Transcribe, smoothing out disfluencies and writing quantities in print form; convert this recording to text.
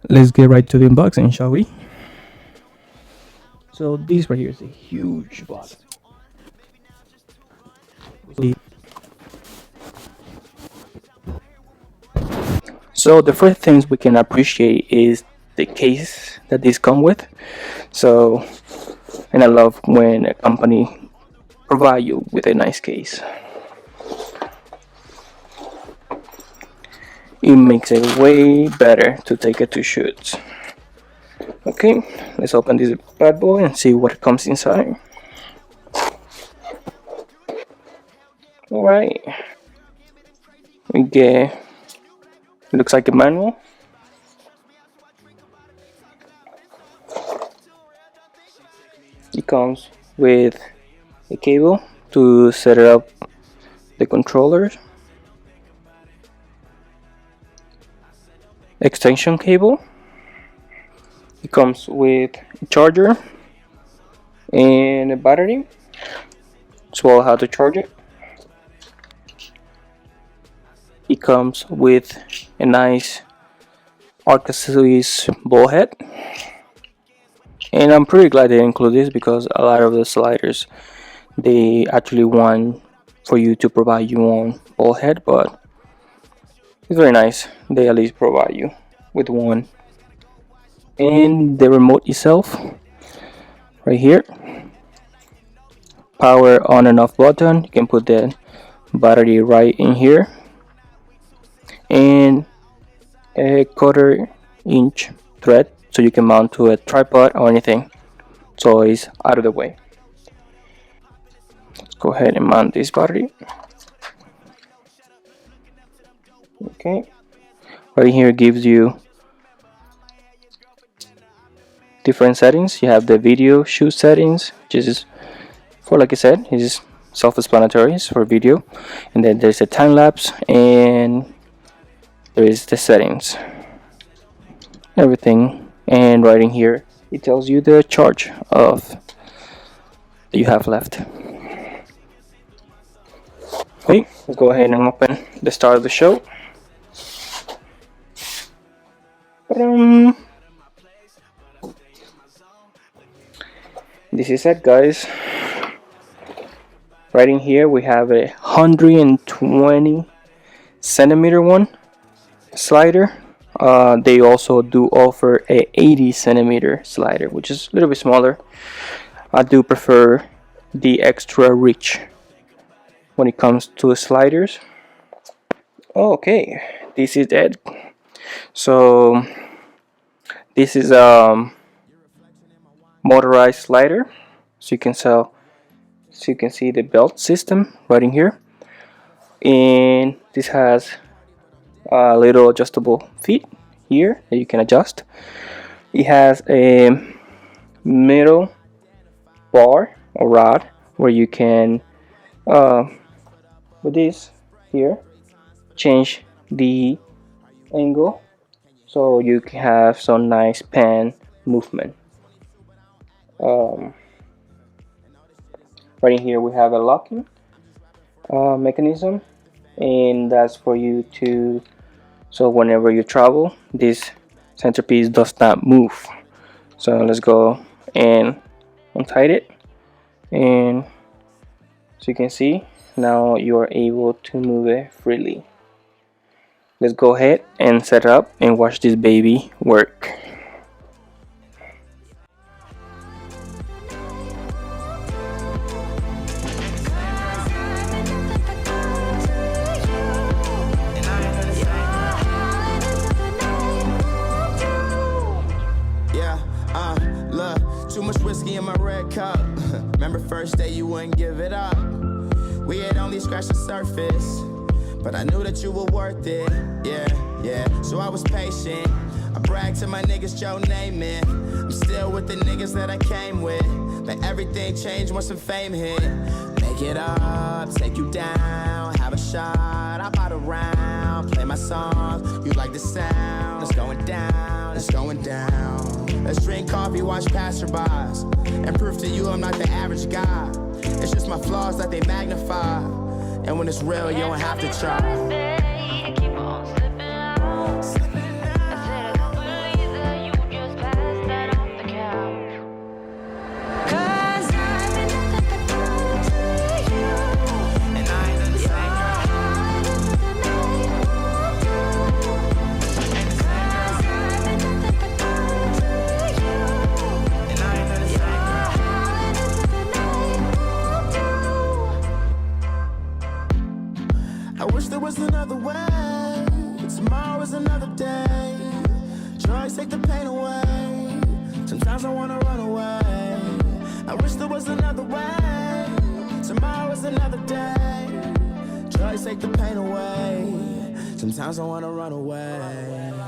Let's get right to the unboxing, shall we? So this right here is a huge box. So the first things we can appreciate is the case that these come with. So, and I love when a company provide you with a nice case. It makes it way better to take it to shoots. Okay, let's open this bad boy and see what comes inside. Alright, we get, looks like a manual. It comes with a cable to set up the controllers, extension cable. It comes with a charger and a battery, as well how to charge it. It comes with a nice Arca-Series ball head, and I'm pretty glad they include this because a lot of the sliders they actually want for you to provide your own ball head, but it's very nice they at least provide you with one. And the remote itself right here, power on and off button. You can put the battery right in here, and a 1/4 inch thread so you can mount to a tripod or anything, so it's out of the way. Let's go ahead and mount this battery. Okay, right here gives you different settings. You have the video shoot settings, which is for, like I said, is self-explanatory, it's for video, and then there's a time lapse, and there is the settings, everything, and right in here it tells you the charge of that you have left. Okay, let's go ahead and open the start of the show. This is it, guys. Right in here we have a 120 centimeter one slider. They also do offer a 80 centimeter slider, which is a little bit smaller. I do prefer the extra reach when it comes to sliders. Okay, this is it. So this is a motorized slider, so you can see the belt system right in here, and this has a little adjustable feet here that you can adjust. It has a middle bar or rod where you can with this here change the angle so you can have some nice pan movement. Right in here we have a locking mechanism, and that's for you to, so whenever you travel this centerpiece does not move. So let's go and untie it, and so you can see now you are able to move it freely. Let's go ahead and set it up and watch this baby work. Too much whiskey in my red cup. Remember first day you wouldn't give it up. We had only scratched the surface, but I knew that you were worth it. Yeah. So I was patient. I bragged to my niggas, Joe Namath. I'm still with the niggas that I came with. But everything changed once some fame hit. Make it up, take you down, have a shot, hop out around, play my songs, you like the sound. It's going down, it's going down. Let's drink coffee, watch passerbys, and prove to you I'm not the average guy. It's just my flaws that they magnify, and when it's real, you don't have to try. pain away. Sometimes I wanna run away. I wish there was another way. Tomorrow is another day. Drugs take the pain away. Sometimes I wanna run away.